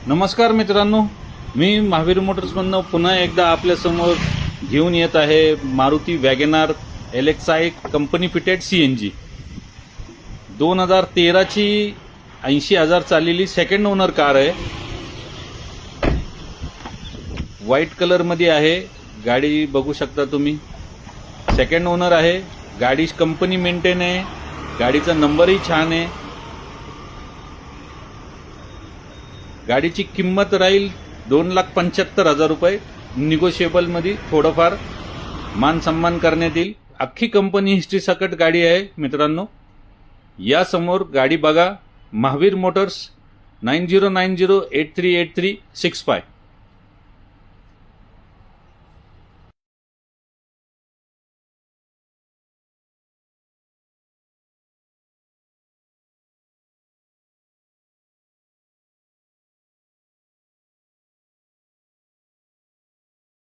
नमस्कार मित्रांनो, मी महावीर मोटर्समधनं पुन्हा एकदा आपल्यासमोर घेऊन येत आहे Maruti WagonR LXi company fitted CNG 2013 ची 80,000 चाललेली सेकंड ओनर कार आहे। व्हाईट कलर मध्ये आहे। गाडी बघू शकता तुम्ही, सेकंड ओनर आहे। गाडी कंपनी मेंटेन आहे। गाडीचा नंबरही छान आहे। गाडीची किंमत राहील 2,75,000 रुपये। निगोशिएबल मध्ये थोडंफार मान सन्मान करण्यात येईल। अख्खी कंपनी हिस्ट्री सकट गाडी आहे मित्रांनो। या समोर गाडी बघा, महावीर मोटर्स 9090838365।